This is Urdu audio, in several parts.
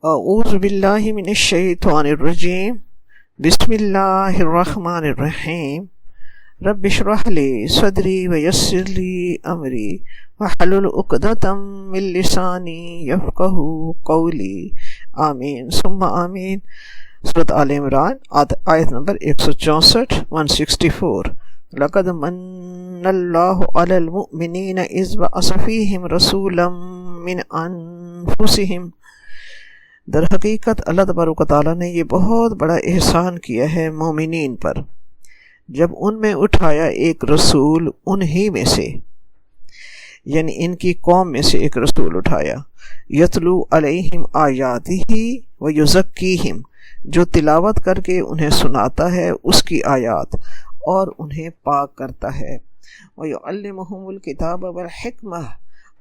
اعوذ باللہ من الشیطان الرجیم بسم اللہ الرحمن الرحیم رب اشرح لی صدری ویسر لی امری واحلل عقدۃ من لسانی یفقہوا قولی آمین ثم آمین۔ سورۃ آل عمران آیت نمبر 164 164۔ لقد من اللہ علی المؤمنین اذ بعث فیہم رسولا من انفسہم۔ در حقیقت اللہ تبارک و تعالیٰ نے یہ بہت بڑا احسان کیا ہے مومنین پر، جب ان میں اٹھایا ایک رسول انہی میں سے، یعنی ان کی قوم میں سے ایک رسول اٹھایا، یتلو علیہم آیاتہ و یزکیہم، جو تلاوت کر کے انہیں سناتا ہے اس کی آیات اور انہیں پاک کرتا ہے، ویعلمہم الکتاب والحکمہ،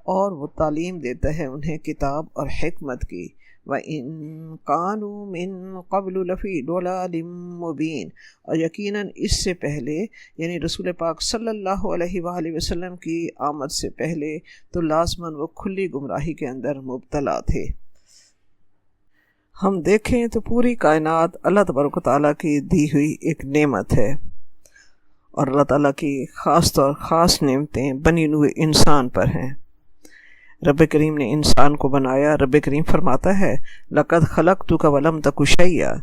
اور وہ تعلیم دیتا ہے انہیں کتاب اور حکمت کی، وَإِن كَانُوا مِن قَبْلُ لَفِي ضَلَالٍ مُبِينٍ، اور یقیناً اس سے پہلے یعنی رسول پاک صلی اللہ علیہ وآلہ وسلم کی آمد سے پہلے تو لازماً وہ کھلی گمراہی کے اندر مبتلا تھے۔ ہم دیکھیں تو پوری کائنات اللہ تبارک و تعالیٰ کی دی ہوئی ایک نعمت ہے، اور اللہ تعالیٰ کی خاص نعمتیں بنی نوع انسان پر ہیں۔ رب کریم نے انسان کو بنایا۔ رب کریم فرماتا ہے لَقَدْ خَلَقْتُكَ وَلَمْ تَكُ شَيْئًا،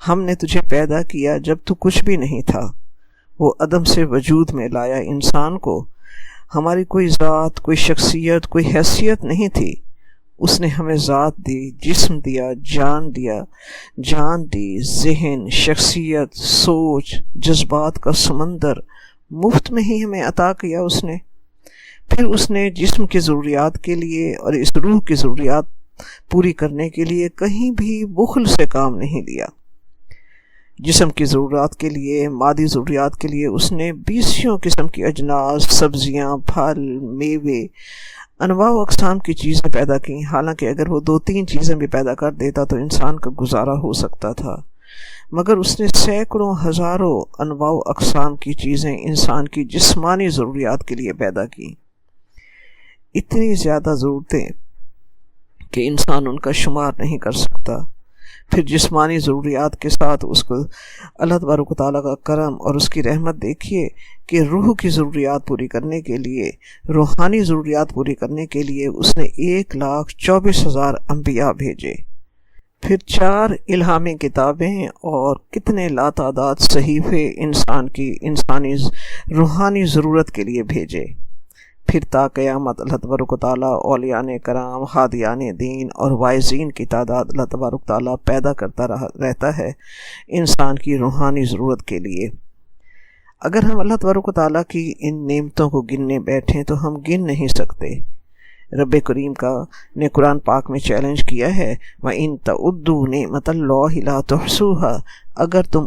ہم نے تجھے پیدا کیا جب تو کچھ بھی نہیں تھا۔ وہ عدم سے وجود میں لایا انسان کو۔ ہماری کوئی ذات، کوئی شخصیت، کوئی حیثیت نہیں تھی، اس نے ہمیں ذات دی، جسم دیا، جان دی، ذہن، شخصیت، سوچ، جذبات کا سمندر مفت میں ہی ہمیں عطا کیا اس نے۔ پھر اس نے جسم کی ضروریات کے لیے اور اس روح کی ضروریات پوری کرنے کے لیے کہیں بھی بخل سے کام نہیں لیا۔ جسم کی ضروریات کے لیے، مادی ضروریات کے لیے اس نے 20 قسم کی اجناس، سبزیاں، پھل، میوے، انواع و اقسام کی چیزیں پیدا کی۔ حالانکہ اگر وہ 2-3 چیزیں بھی پیدا کر دیتا تو انسان کا گزارا ہو سکتا تھا، مگر اس نے سینکڑوں ہزاروں انواع و اقسام کی چیزیں انسان کی جسمانی ضروریات کے لیے پیدا کی۔ اتنی زیادہ ضرورتیں کہ انسان ان کا شمار نہیں کر سکتا۔ پھر جسمانی ضروریات کے ساتھ اس کو اللہ تبارک و تعالیٰ کا کرم اور اس کی رحمت دیکھیے کہ روح کی ضروریات پوری کرنے کے لیے، روحانی ضروریات پوری کرنے کے لیے اس نے 1,24,000 انبیاء بھیجے، پھر 4 الہامی کتابیں اور کتنے لاتعداد صحیفے انسانی روحانی ضرورت کے لیے بھیجے۔ پھر تا قیامت اللہ تبارک و تعالیٰ اولیاء کرام، ہادیان دین اور واعظین کی تعداد اللہ تبارک و تعالیٰ پیدا کرتا رہتا ہے انسان کی روحانی ضرورت کے لیے۔ اگر ہم اللہ تبارک و تعالیٰ کی ان نعمتوں کو گننے بیٹھیں تو ہم گن نہیں سکتے۔ رب کریم نے قرآن پاک میں چیلنج کیا ہے وَإِن تَعُدُّوا نِعْمَةَ اللَّهِ لَا تُحْصُوهَا، اگر تم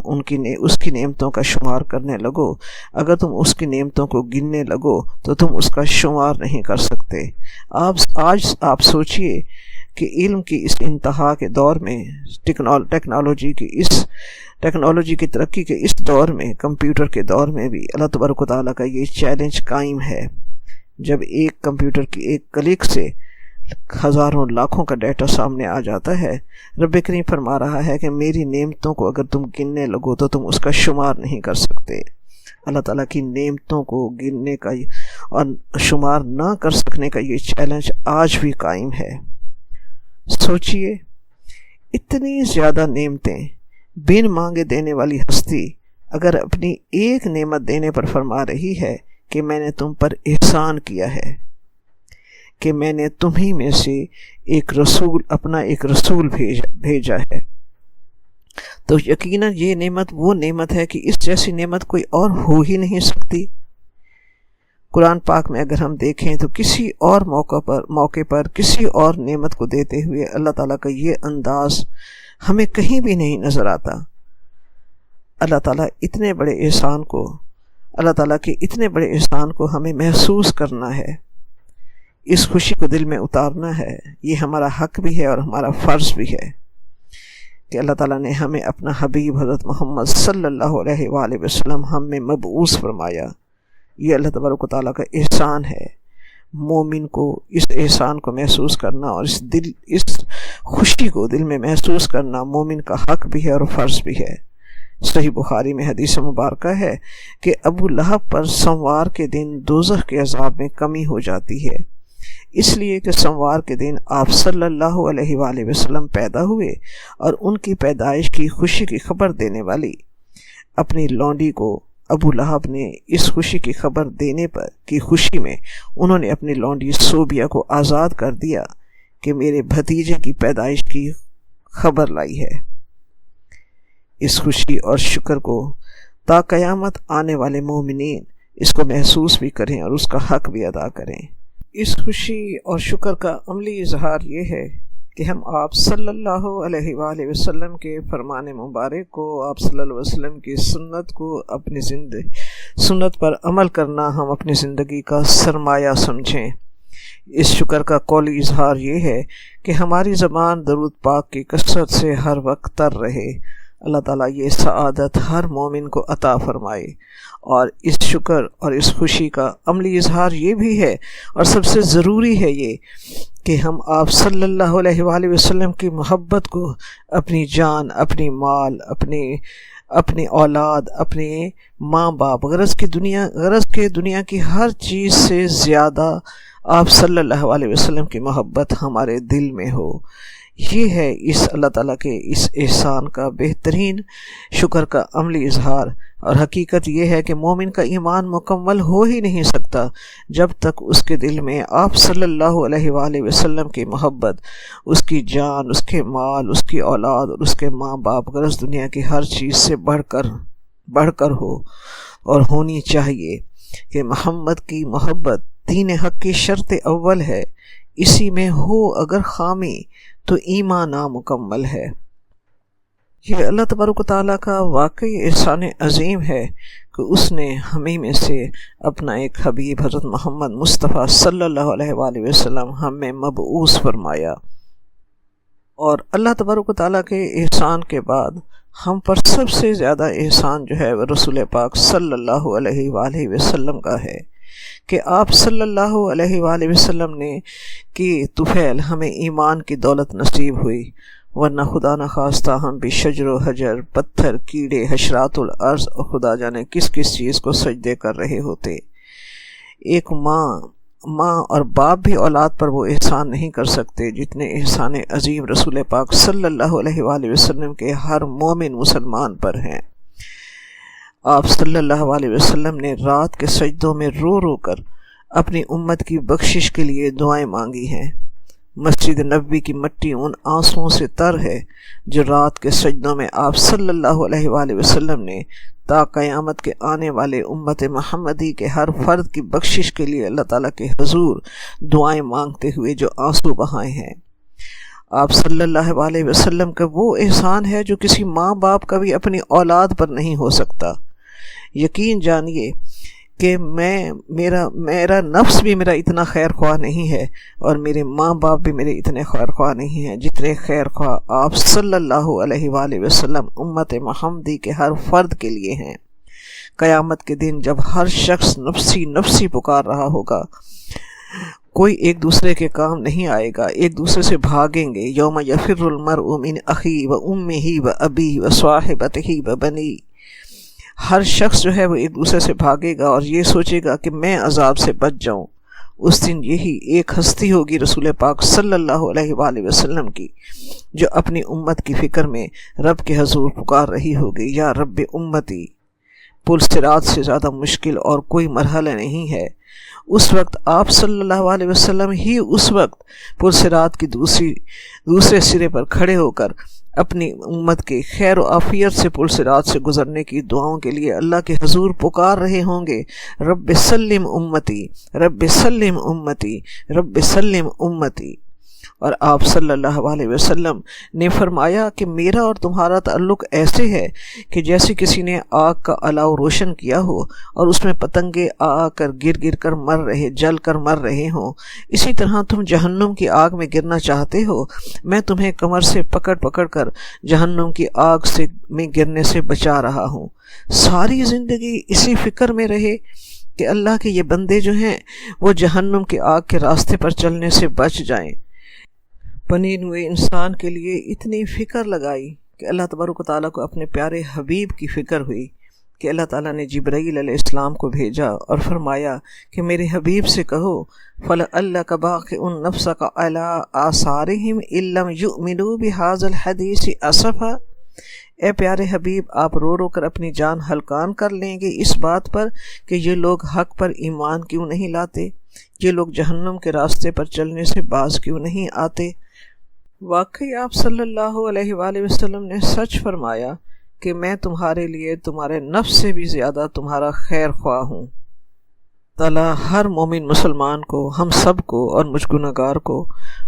اس کی نعمتوں کا شمار کرنے لگو، اگر تم اس کی نعمتوں کو گننے لگو تو تم اس کا شمار نہیں کر سکتے۔ آج آپ سوچئے کہ علم کی اس انتہا کے دور میں، ٹیکنالوجی کی ترقی کے اس دور میں، کمپیوٹر کے دور میں بھی اللہ تبارک و تعالیٰ کا یہ چیلنج قائم ہے۔ جب ایک کمپیوٹر کی ایک کلک سے ہزاروں لاکھوں کا ڈیٹا سامنے آ جاتا ہے، رب کریم فرما رہا ہے کہ میری نعمتوں کو اگر تم گننے لگو تو تم اس کا شمار نہیں کر سکتے۔ اللہ تعالیٰ کی نعمتوں کو گننے کا اور شمار نہ کر سکنے کا یہ چیلنج آج بھی قائم ہے۔ سوچئے، اتنی زیادہ نعمتیں بن مانگے دینے والی ہستی اگر اپنی ایک نعمت دینے پر فرما رہی ہے کہ میں نے تم پر احسان کیا ہے، کہ میں نے تمہیں میں سے اپنا ایک رسول بھیجا ہے، تو یقیناً یہ نعمت وہ نعمت ہے کہ اس جیسی نعمت کوئی اور ہو ہی نہیں سکتی۔ قرآن پاک میں اگر ہم دیکھیں تو کسی اور موقع پر کسی اور نعمت کو دیتے ہوئے اللہ تعالیٰ کا یہ انداز ہمیں کہیں بھی نہیں نظر آتا۔ اللہ تعالیٰ کے اتنے بڑے احسان کو ہمیں محسوس کرنا ہے، اس خوشی کو دل میں اتارنا ہے۔ یہ ہمارا حق بھی ہے اور ہمارا فرض بھی ہے کہ اللہ تعالیٰ نے ہمیں اپنا حبیب حضرت محمد صلی اللہ علیہ وآلہ وسلم ہم میں مبعوث فرمایا۔ یہ اللہ تبارک و تعالیٰ کا احسان ہے۔ مومن کو اس احسان کو محسوس کرنا اور اس خوشی کو دل میں محسوس کرنا مومن کا حق بھی ہے اور فرض بھی ہے۔ صحیح بخاری میں حدیث مبارکہ ہے کہ ابو لہب پر سوار کے دن دوزخ کے عذاب میں کمی ہو جاتی ہے، اس لیے کہ سوار کے دن آپ صلی اللہ علیہ وآلہ وسلم پیدا ہوئے اور ان کی پیدائش کی خوشی کی خبر دینے والی اپنی لونڈی کو ابو لہب نے اس خوشی کی خبر دینے پر کی خوشی میں انہوں نے اپنی لونڈی صوبیہ کو آزاد کر دیا کہ میرے بھتیجے کی پیدائش کی خبر لائی ہے۔ اس خوشی اور شکر کو تا قیامت آنے والے مومنین اس کو محسوس بھی کریں اور اس کا حق بھی ادا کریں۔ اس خوشی اور شکر کا عملی اظہار یہ ہے کہ ہم آپ صلی اللہ علیہ وآلہ وسلم کے فرمان مبارک کو، آپ صلی اللہ علیہ وسلم کی سنت کو، اپنی سنت پر عمل کرنا ہم اپنی زندگی کا سرمایہ سمجھیں۔ اس شکر کا قولی اظہار یہ ہے کہ ہماری زبان درود پاک کی کثرت سے ہر وقت تر رہے۔ اللہ تعالیٰ یہ سعادت ہر مومن کو عطا فرمائے۔ اور اس شکر اور اس خوشی کا عملی اظہار یہ بھی ہے اور سب سے ضروری ہے یہ کہ ہم آپ صلی اللہ علیہ وآلہ وسلم کی محبت کو اپنی جان، اپنی مال، اپنی اولاد، اپنے ماں باپ، غرض کے دنیا کی ہر چیز سے زیادہ آپ صلی اللہ علیہ وسلم کی محبت ہمارے دل میں ہو۔ یہ ہے اس اللہ تعالیٰ کے اس احسان کا بہترین شکر کا عملی اظہار۔ اور حقیقت یہ ہے کہ مومن کا ایمان مکمل ہو ہی نہیں سکتا جب تک اس کے دل میں آپ صلی اللہ علیہ وآلہ وسلم کی محبت، اس کی جان، اس کے مال، اس کی اولاد اور اس کے ماں باپ، غرض دنیا کی ہر چیز سے بڑھ کر ہو۔ اور ہونی چاہیے کہ محمد کی محبت دین حق کی شرط اول ہے، اسی میں ہو اگر خامی تو ایمان نامکمل ہے۔ یہ اللہ تبارک و تعالیٰ کا واقعی احسان عظیم ہے کہ اس نے ہمیں میں سے اپنا ایک حبیب حضرت محمد مصطفیٰ صلی اللہ علیہ وآلہ وسلم ہم میں مبعوث فرمایا۔ اور اللہ تبارک و تعالیٰ کے احسان کے بعد ہم پر سب سے زیادہ احسان جو ہے وہ رسول پاک صلی اللہ علیہ وآلہ وسلم کا ہے کہ آپ صلی اللہ علیہ وآلہ وسلم نے کی طفیل ہمیں ایمان کی دولت نصیب ہوئی، ورنہ خدا نخواستہ ہم بھی شجر و حجر، پتھر، کیڑے، حشرات الارض اور خدا جانے کس چیز کو سجدے کر رہے ہوتے۔ ایک ماں اور باپ بھی اولاد پر وہ احسان نہیں کر سکتے جتنے احسان عظیم رسول پاک صلی اللہ علیہ وآلہ وسلم کے ہر مومن مسلمان پر ہیں۔ آپ صلی اللہ علیہ وسلم نے رات کے سجدوں میں رو رو کر اپنی امت کی بخشش کے لیے دعائیں مانگی ہیں۔ مسجد نبوی کی مٹی ان آنسوؤں سے تر ہے جو رات کے سجدوں میں آپ صلی اللہ علیہ وآلہ وسلم نے تا قیامت کے آنے والے امت محمدی کے ہر فرد کی بخشش کے لیے اللہ تعالیٰ کے حضور دعائیں مانگتے ہوئے جو آنسو بہائے ہیں۔ آپ صلی اللہ علیہ وسلم کا وہ احسان ہے جو کسی ماں باپ کا بھی اپنی اولاد پر نہیں ہو سکتا۔ یقین جانیے کہ میرا نفس بھی میرا اتنا خیر خواہ نہیں ہے اور میرے ماں باپ بھی میرے اتنے خیر خواہ نہیں ہیں جتنے خیر خواہ آپ صلی اللہ علیہ وآلہ وسلم امت محمدی کے ہر فرد کے لیے ہیں۔ قیامت کے دن جب ہر شخص نفسی نفسی پکار رہا ہوگا، کوئی ایک دوسرے کے کام نہیں آئے گا، ایک دوسرے سے بھاگیں گے۔ یوم یفر المرء من اخیہ و امہ و ابیہ و صاحبتہ و بنیہ، ہر شخص جو ہے وہ ایک دوسرے سے بھاگے گا اور یہ سوچے گا کہ میں عذاب سے بچ جاؤں۔ اس دن یہی ایک ہستی ہوگی رسول پاک صلی اللہ علیہ وآلہ وسلم کی، جو اپنی امت کی فکر میں رب کے حضور پکار رہی ہوگی، یا رب امتی۔ پل صراط سے زیادہ مشکل اور کوئی مرحلہ نہیں ہے۔ اس وقت آپ صلی اللہ علیہ وسلم ہی اس وقت پل صراط کی دوسرے سرے پر کھڑے ہو کر اپنی امت کے خیر و عافیت سے پل صراط سے گزرنے کی دعاؤں کے لیے اللہ کے حضور پکار رہے ہوں گے، رب سلم امتی، رب سلم امتی، رب سلم امتی۔ اور آپ صلی اللہ علیہ وسلم نے فرمایا کہ میرا اور تمہارا تعلق ایسے ہے کہ جیسے کسی نے آگ کا الاؤ روشن کیا ہو اور اس میں پتنگے آ کر گر کر جل کر مر رہے ہوں، اسی طرح تم جہنم کی آگ میں گرنا چاہتے ہو، میں تمہیں کمر سے پکڑ کر جہنم کی آگ میں گرنے سے بچا رہا ہوں۔ ساری زندگی اسی فکر میں رہے کہ اللہ کے یہ بندے جو ہیں وہ جہنم کی آگ کے راستے پر چلنے سے بچ جائیں۔ بنی نوع انسان کے لیے اتنی فکر لگائی کہ اللہ تبارک و تعالیٰ کو اپنے پیارے حبیب کی فکر ہوئی کہ اللہ تعالیٰ نے جبرائیل علیہ السلام کو بھیجا اور فرمایا کہ میرے حبیب سے کہو فَلَعَلَّكَ بَاخِعٌ نَفْسَكَ عَلَىٰ آثَارِهِمْ إِن لَّمْ يُؤْمِنُوا بِهَٰذَا الْحَدِيثِ أَسَفًا۔ اے پیارے حبیب، آپ رو رو کر اپنی جان ہلکان کر لیں گے اس بات پر کہ یہ لوگ حق پر ایمان کیوں نہیں لاتے، یہ لوگ جہنم کے راستے پر چلنے سے باز کیوں نہیں آتے۔ واقعی آپ صلی اللہ علیہ وآلہ وسلم نے سچ فرمایا کہ میں تمہارے لیے تمہارے نفس سے بھی زیادہ تمہارا خیر خواہ ہوں۔ تعالیٰ ہر مومن مسلمان کو، ہم سب کو اور مجھ گنہگار کو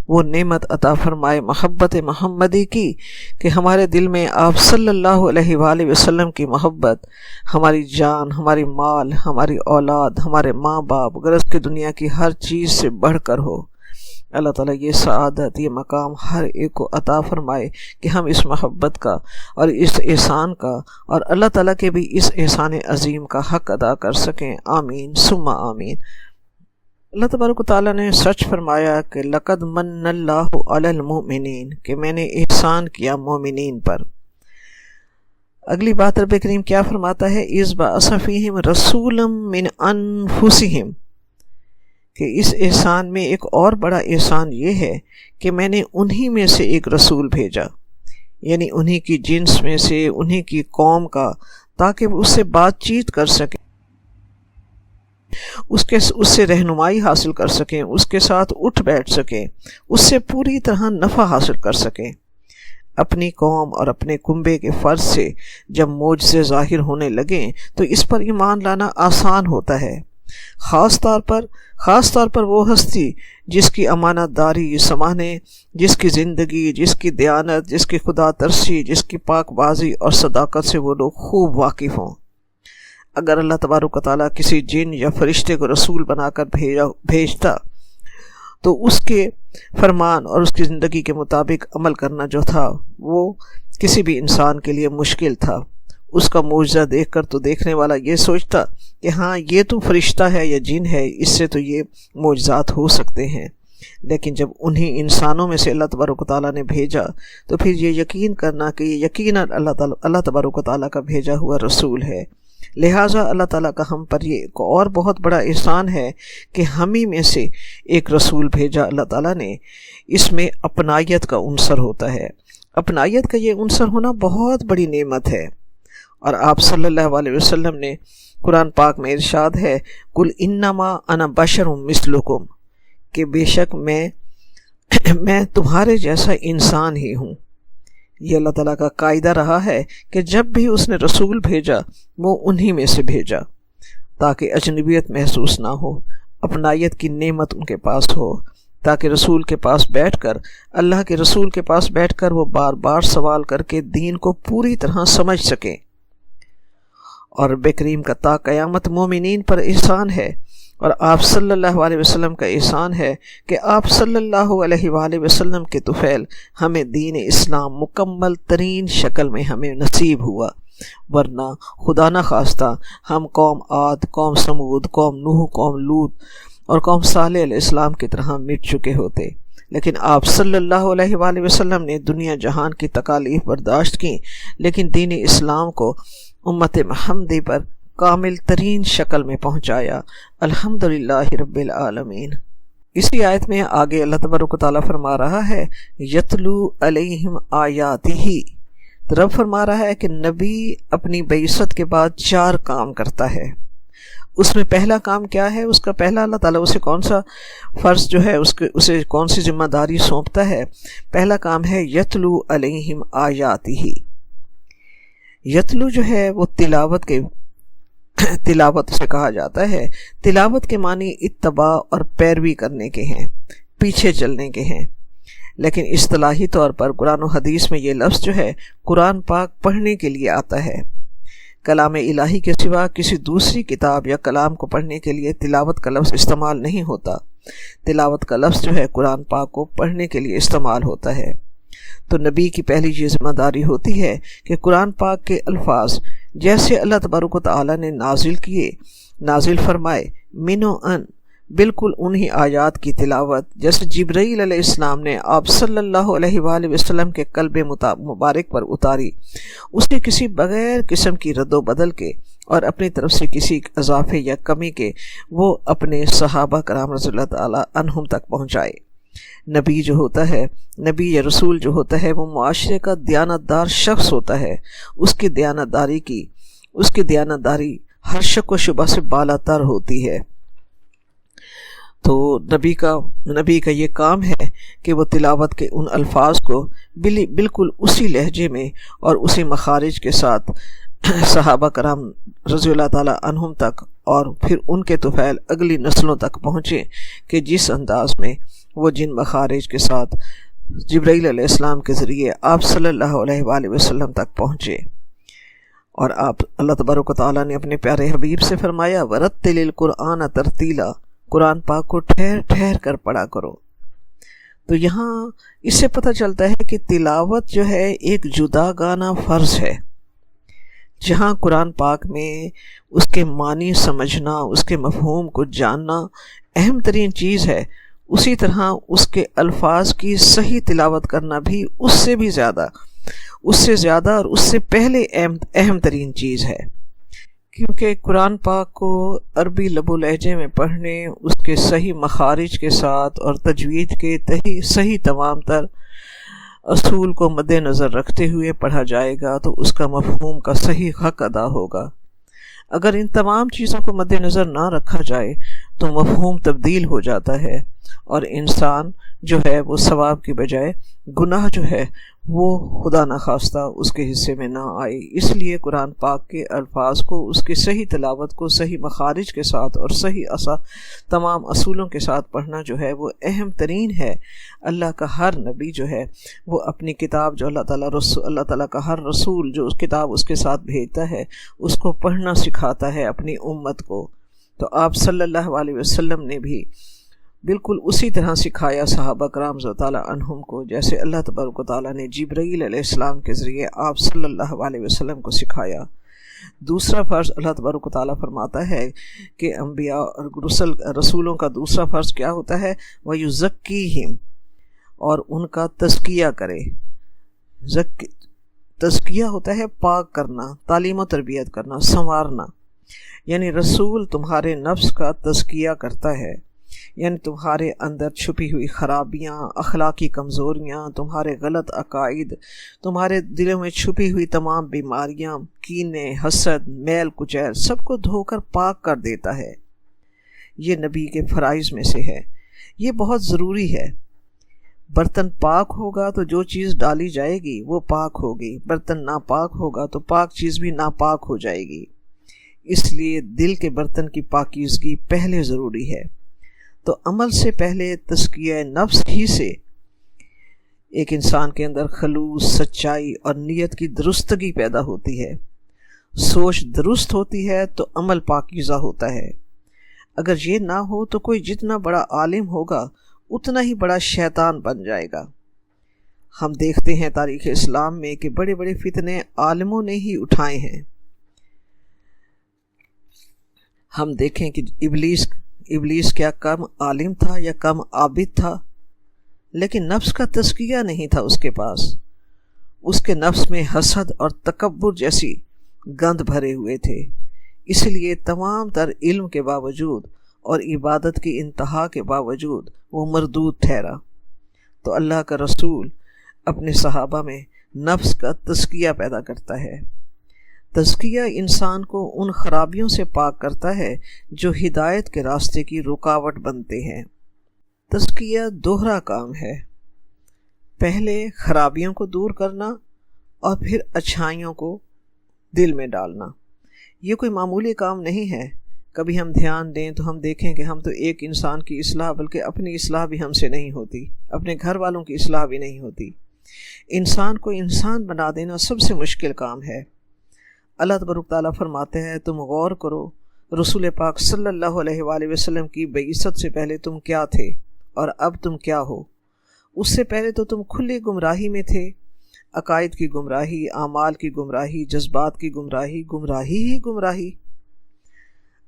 وہ نعمت عطا فرمائے محبت محمدی کی کہ ہمارے دل میں آپ صلی اللہ علیہ وآلہ وسلم کی محبت ہماری جان، ہماری مال، ہماری اولاد، ہمارے ماں باپ، غرض کی دنیا کی ہر چیز سے بڑھ کر ہو۔ اللہ تعالیٰ یہ سعادت، یہ مقام ہر ایک کو عطا فرمائے کہ ہم اس محبت کا اور اس احسان کا اور اللہ تعالیٰ کے بھی اس احسان عظیم کا حق ادا کر سکیں۔ آمین ثم آمین۔ اللہ تبارک و تعالیٰ نے سچ فرمایا کہ لقد من اللہ علی المؤمنین، کہ میں نے احسان کیا مومنین پر۔ اگلی بات رب کریم کیا فرماتا ہے؟ اذ بعث فیہم رسولا من انفسہم، کہ اس احسان میں ایک اور بڑا احسان یہ ہے کہ میں نے انہی میں سے ایک رسول بھیجا، یعنی انہی کی جنس میں سے، انہی کی قوم کا، تاکہ وہ اس سے بات چیت کر سکیں، اس سے رہنمائی حاصل کر سکیں، اس کے ساتھ اٹھ بیٹھ سکیں، اس سے پوری طرح نفع حاصل کر سکیں۔ اپنی قوم اور اپنے کنبے کے فرض سے جب معجزے ظاہر ہونے لگیں تو اس پر ایمان لانا آسان ہوتا ہے، خاص طور پر وہ ہستی جس کی امانت داری سمانے، جس کی زندگی، جس کی دیانت، جس کی خدا ترسی، جس کی پاک بازی اور صداقت سے وہ لوگ خوب واقف ہوں۔ اگر اللہ تبارک و تعالیٰ کسی جن یا فرشتے کو رسول بنا کر بھیجتا تو اس کے فرمان اور اس کی زندگی کے مطابق عمل کرنا جو تھا وہ کسی بھی انسان کے لیے مشکل تھا۔ اس کا معجزہ دیکھ کر تو دیکھنے والا یہ سوچتا کہ ہاں یہ تو فرشتہ ہے یا جن ہے، اس سے تو یہ معجزات ہو سکتے ہیں، لیکن جب انہی انسانوں میں سے اللہ تبارک و تعالیٰ نے بھیجا تو پھر یہ یقین کرنا کہ یہ یقیناً اللہ تبارک و تعالیٰ کا بھیجا ہوا رسول ہے۔ لہٰذا اللہ تعالیٰ کا ہم پر یہ ایک اور بہت بڑا احسان ہے کہ ہم ہی میں سے ایک رسول بھیجا اللہ تعالیٰ نے۔ اس میں اپنائیت کا عنصر ہوتا ہے، اپنائیت کا یہ عنصر ہونا بہت بڑی نعمت ہے، اور آپ صلی اللہ علیہ وسلم نے قرآن پاک میں ارشاد ہے قل انما انا بشر مثلکم، کہ بے شک میں تمہارے جیسا انسان ہی ہوں۔ یہ اللہ تعالیٰ کا قاعدہ رہا ہے کہ جب بھی اس نے رسول بھیجا وہ انہی میں سے بھیجا تاکہ اجنبیت محسوس نہ ہو، اپنائیت کی نعمت ان کے پاس ہو، تاکہ رسول کے پاس بیٹھ کر، اللہ کے رسول کے پاس بیٹھ کر وہ بار بار سوال کر کے دین کو پوری طرح سمجھ سکیں۔ اور رب کریم کا تا قیامت مومنین پر احسان ہے، اور آپ صلی اللہ علیہ وسلم کا احسان ہے کہ آپ صلی اللہ علیہ وآلہ وسلم کے طفیل ہمیں دین اسلام مکمل ترین شکل میں ہمیں نصیب ہوا، ورنہ خدا نہ خواستہ ہم قوم عاد، قوم سمود، قوم نوح، قوم لوط اور قوم صالح علیہ السلام کی طرح مٹ چکے ہوتے۔ لیکن آپ صلی اللہ علیہ وآلہ وسلم نے دنیا جہان کی تکالیف برداشت کی، لیکن دین اسلام کو امت محمدی پر کامل ترین شکل میں پہنچایا۔ الحمدللہ رب العالمین۔ اسی آیت میں آگے اللہ تبارک و تعالیٰ فرما رہا ہے یتلو علیہم آیاتہ، رب فرما رہا ہے کہ نبی اپنی بعثت کے بعد 4 کام کرتا ہے۔ اس میں پہلا کام کیا ہے؟ اس کا پہلا اللہ تعالیٰ اسے کون سا فرض جو ہے اسے کون سی ذمہ داری سونپتا ہے؟ پہلا کام ہے یتلو علیہم آیاتہ۔ یتلو جو ہے وہ تلاوت سے کہا جاتا ہے۔ تلاوت کے معنی اتباع اور پیروی کرنے کے ہیں، پیچھے چلنے کے ہیں، لیکن اصطلاحی طور پر قرآن و حدیث میں یہ لفظ جو ہے قرآن پاک پڑھنے کے لیے آتا ہے۔ کلام الہی کے سوا کسی دوسری کتاب یا کلام کو پڑھنے کے لیے تلاوت کا لفظ استعمال نہیں ہوتا۔ تلاوت کا لفظ جو ہے قرآن پاک کو پڑھنے کے لیے استعمال ہوتا ہے۔ تو نبی کی پہلی یہ ذمہ داری ہوتی ہے کہ قرآن پاک کے الفاظ جیسے اللہ تبارک و تعالیٰ نے نازل کیے نازل فرمائے منو ان، بالکل انہی آیات کی تلاوت جیسے جبرائیل علیہ السلام نے آپ صلی اللہ علیہ وآلہ وسلم کے قلب مبارک پر اتاری، اسے کسی بغیر قسم کی رد و بدل کے اور اپنی طرف سے کسی اضافے یا کمی کے وہ اپنے صحابہ کرام رضی اللہ تعالی عنہم تک پہنچائے۔ نبی جو ہوتا ہے، نبی یا رسول جو ہوتا ہے، وہ معاشرے کا دیانتدار شخص ہوتا ہے۔ اس کی دیانتداری ہر شک و شبہ سے بالا تر ہوتی ہے۔ تو نبی کا یہ کام ہے کہ وہ تلاوت کے ان الفاظ کو بالکل اسی لہجے میں اور اسی مخارج کے ساتھ صحابہ کرام رضی اللہ تعالی عنہم تک اور پھر ان کے طفیل اگلی نسلوں تک پہنچے کہ جس انداز میں وہ جن مخارج کے ساتھ جبرائیل علیہ السلام کے ذریعے آپ صلی اللہ علیہ وآلہ وسلم تک پہنچے۔ اور آپ اللہ تبارک و تعالیٰ نے اپنے پیارے حبیب سے فرمایا وَرَتِّلِ الْقُرْآنَ تَرْتِیلًا، قرآن پاک کو ٹھہر ٹھہر کر پڑھا کرو۔ تو یہاں اس سے پتہ چلتا ہے کہ تلاوت جو ہے ایک جدا گانا فرض ہے۔ جہاں قرآن پاک میں اس کے معنی سمجھنا، اس کے مفہوم کو جاننا اہم ترین چیز ہے، اسی طرح اس کے الفاظ کی صحیح تلاوت کرنا بھی اس سے زیادہ اور اس سے پہلے اہم ترین چیز ہے، کیونکہ قرآن پاک کو عربی لب و لہجے میں پڑھنے، اس کے صحیح مخارج کے ساتھ اور تجوید کے صحیح تمام تر اصول کو مد نظر رکھتے ہوئے پڑھا جائے گا تو اس کا مفہوم کا صحیح حق ادا ہوگا۔ اگر ان تمام چیزوں کو مد نظر نہ رکھا جائے تو مفہوم تبدیل ہو جاتا ہے اور انسان جو ہے وہ ثواب کی بجائے گناہ جو ہے وہ خدا نخواستہ اس کے حصے میں نہ آئے۔ اس لیے قرآن پاک کے الفاظ کو، اس کی صحیح تلاوت کو صحیح مخارج کے ساتھ اور صحیح تمام اصولوں کے ساتھ پڑھنا جو ہے وہ اہم ترین ہے۔ اللہ کا ہر نبی جو ہے وہ اپنی کتاب جو اللہ تعالیٰ کا ہر رسول جو اس کتاب اس کے ساتھ بھیجتا ہے اس کو پڑھنا سکھاتا ہے اپنی امت کو۔ تو آپ صلی اللہ علیہ وسلم نے بھی بالکل اسی طرح سکھایا صحابہ کرام رضی اللہ تعالیٰ عنہم کو، جیسے اللہ تبارک و تعالیٰ نے جبرائیل علیہ السلام کے ذریعے آپ صلی اللہ علیہ وسلم کو سکھایا۔ دوسرا فرض اللہ تبارک و تعالیٰ فرماتا ہے کہ انبیاء اور رسولوں کا دوسرا فرض کیا ہوتا ہے؟ وَيُزَكِّيهِمْ، اور ان کا تزکیہ کرے۔ تزکیہ ہوتا ہے پاک کرنا، تعلیم و تربیت کرنا، سنوارنا، یعنی رسول تمہارے نفس کا تزکیہ کرتا ہے، یعنی تمہارے اندر چھپی ہوئی خرابیاں، اخلاقی کمزوریاں، تمہارے غلط عقائد، تمہارے دلوں میں چھپی ہوئی تمام بیماریاں، کینے، حسد، میل کچیل، سب کو دھو کر پاک کر دیتا ہے۔ یہ نبی کے فرائض میں سے ہے، یہ بہت ضروری ہے۔ برتن پاک ہوگا تو جو چیز ڈالی جائے گی وہ پاک ہوگی، برتن ناپاک ہوگا تو پاک چیز بھی ناپاک ہو جائے گی۔ اس لیے دل کے برتن کی پاکیزگی پہلے ضروری ہے۔ تو عمل سے پہلے تزکیہ نفس ہی سے ایک انسان کے اندر خلوص، سچائی اور نیت کی درستگی پیدا ہوتی ہے۔ سوچ درست ہوتی ہے تو عمل پاکیزہ ہوتا ہے۔ اگر یہ نہ ہو تو کوئی جتنا بڑا عالم ہوگا اتنا ہی بڑا شیطان بن جائے گا۔ ہم دیکھتے ہیں تاریخ اسلام میں کہ بڑے بڑے فتنے عالموں نے ہی اٹھائے ہیں۔ ہم دیکھیں کہ ابلیس کیا کم عالم تھا یا کم عابد تھا، لیکن نفس کا تزکیہ نہیں تھا اس کے پاس۔ اس کے نفس میں حسد اور تکبر جیسی گند بھرے ہوئے تھے، اس لیے تمام تر علم کے باوجود اور عبادت کی انتہا کے باوجود وہ مردود ٹھہرا۔ تو اللہ کا رسول اپنے صحابہ میں نفس کا تزکیہ پیدا کرتا ہے۔ تزکیہ انسان کو ان خرابیوں سے پاک کرتا ہے جو ہدایت کے راستے کی رکاوٹ بنتے ہیں۔ تزکیہ دوہرا کام ہے، پہلے خرابیوں کو دور کرنا اور پھر اچھائیوں کو دل میں ڈالنا۔ یہ کوئی معمولی کام نہیں ہے۔ کبھی ہم دھیان دیں تو ہم دیکھیں کہ ہم تو ایک انسان کی اصلاح بلکہ اپنی اصلاح بھی ہم سے نہیں ہوتی، اپنے گھر والوں کی اصلاح بھی نہیں ہوتی۔ انسان کو انسان بنا دینا سب سے مشکل کام ہے۔ اللہ تبارک تعالیٰ فرماتے ہیں تم غور کرو رسول پاک صلی اللہ علیہ وآلہ وسلم کی بعثت سے پہلے تم کیا تھے اور اب تم کیا ہو۔ اس سے پہلے تو تم کھلی گمراہی میں تھے، عقائد کی گمراہی، اعمال کی گمراہی، جذبات کی گمراہی، گمراہی ہی گمراہی۔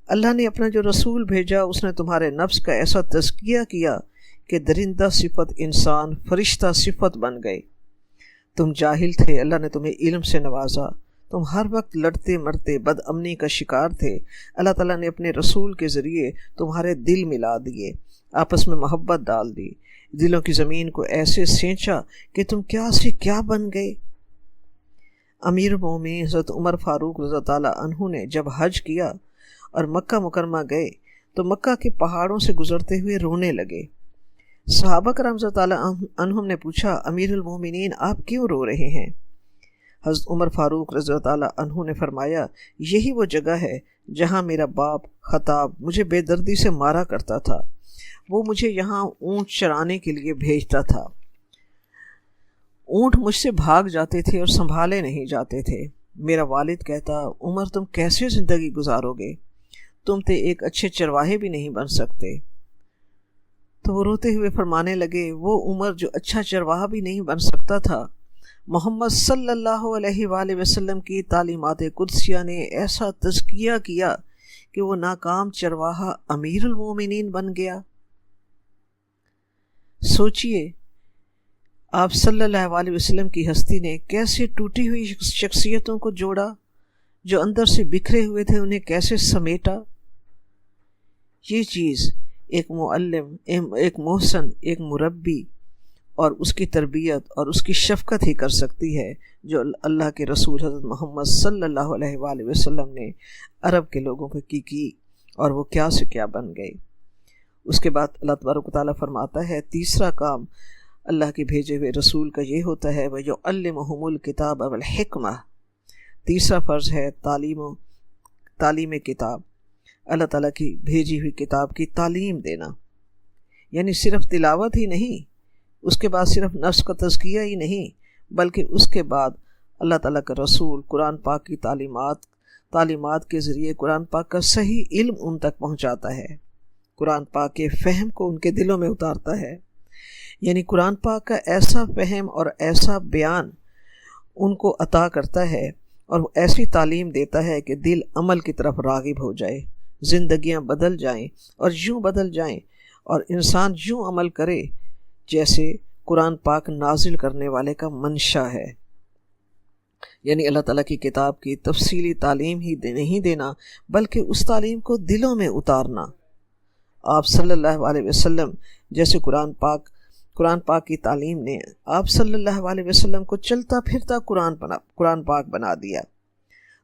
اللہ نے اپنا جو رسول بھیجا اس نے تمہارے نفس کا ایسا تزکیہ کیا کہ درندہ صفت انسان فرشتہ صفت بن گئے۔ تم جاہل تھے، اللہ نے تمہیں علم سے نوازا، تم ہر وقت لڑتے مرتے بد امنی کا شکار تھے، اللہ تعالیٰ نے اپنے رسول کے ذریعے تمہارے دل ملا دیے، آپس میں محبت ڈال دی، دلوں کی زمین کو ایسے سینچا کہ تم کیا سے کیا بن گئے۔ امیر مومنین حضرت عمر فاروق رضی اللہ عنہ نے جب حج کیا اور مکہ مکرمہ گئے تو مکہ کے پہاڑوں سے گزرتے ہوئے رونے لگے۔ صحابہ کرام رضی اللہ عنہم نے پوچھا، امیر المومنین آپ کیوں رو رہے ہیں؟ حضرت عمر فاروق رضی اللہ عنہ نے فرمایا، یہی وہ جگہ ہے جہاں میرا باپ خطاب مجھے بے دردی سے مارا کرتا تھا، وہ مجھے یہاں اونٹ چرانے کے لیے بھیجتا تھا، اونٹ مجھ سے بھاگ جاتے تھے اور سنبھالے نہیں جاتے تھے، میرا والد کہتا، عمر تم کیسے زندگی گزارو گے، تم تے ایک اچھے چرواہے بھی نہیں بن سکتے۔ تو وہ روتے ہوئے فرمانے لگے، وہ عمر جو اچھا چرواہا بھی نہیں بن سکتا تھا، محمد صلی اللہ علیہ وآلہ وسلم کی تعلیمات قدسیہ نے ایسا تزکیہ کیا کہ وہ ناکام چرواہا امیر المومنین بن گیا۔ سوچئے آپ صلی اللہ علیہ وسلم کی ہستی نے کیسے ٹوٹی ہوئی شخصیتوں کو جوڑا، جو اندر سے بکھرے ہوئے تھے انہیں کیسے سمیٹا۔ یہ چیز ایک معلم، ایک محسن، ایک مربی اور اس کی تربیت اور اس کی شفقت ہی کر سکتی ہے، جو اللہ کے رسول حضرت محمد صلی اللہ علیہ وآلہ وسلم نے عرب کے لوگوں کو کی اور وہ کیا سے کیا بن گئے۔ اس کے بعد اللہ تبارک و تعالیٰ فرماتا ہے، تیسرا کام اللہ کے بھیجے ہوئے رسول کا یہ ہوتا ہے، وَيُعَلِّمُهُمُ الْكِتَابَ وَالْحِکْمَةَ، تیسرا فرض ہے تعلیم کتاب، اللہ تعالیٰ کی بھیجی ہوئی کتاب کی تعلیم دینا، یعنی صرف تلاوت ہی نہیں، اس کے بعد صرف نفس کا تزکیہ ہی نہیں، بلکہ اس کے بعد اللہ تعالیٰ کا رسول قرآن پاک کی تعلیمات کے ذریعے قرآن پاک کا صحیح علم ان تک پہنچاتا ہے، قرآن پاک کے فہم کو ان کے دلوں میں اتارتا ہے، یعنی قرآن پاک کا ایسا فہم اور ایسا بیان ان کو عطا کرتا ہے اور وہ ایسی تعلیم دیتا ہے کہ دل عمل کی طرف راغب ہو جائے، زندگیاں بدل جائیں اور یوں بدل جائیں اور انسان یوں عمل کرے جیسے قرآن پاک نازل کرنے والے کا منشا ہے، یعنی اللہ تعالیٰ کی کتاب کی تفصیلی تعلیم ہی نہیں دینا بلکہ اس تعلیم کو دلوں میں اتارنا۔ آپ صلی اللہ علیہ وسلم جیسے قرآن پاک کی تعلیم نے آپ صلی اللہ علیہ وسلم کو چلتا پھرتا قرآن پاک بنا دیا،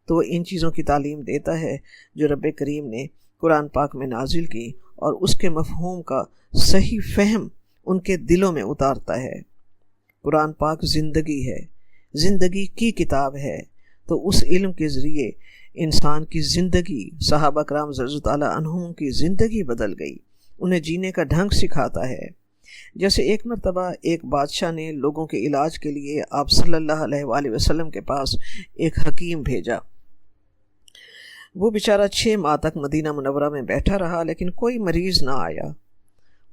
تو وہ ان چیزوں کی تعلیم دیتا ہے جو رب کریم نے قرآن پاک میں نازل کی اور اس کے مفہوم کا صحیح فہم ان کے دلوں میں اتارتا ہے۔ قرآن پاک زندگی ہے، زندگی کی کتاب ہے، تو اس علم کے ذریعے انسان کی زندگی، صحابہ کرام رضی اللہ عنہم کی زندگی بدل گئی، انہیں جینے کا ڈھنگ سکھاتا ہے۔ جیسے ایک مرتبہ ایک بادشاہ نے لوگوں کے علاج کے لیے آپ صلی اللہ علیہ وآلہ وسلم کے پاس ایک حکیم بھیجا، وہ بیچارہ 6 ماہ تک مدینہ منورہ میں بیٹھا رہا لیکن کوئی مریض نہ آیا۔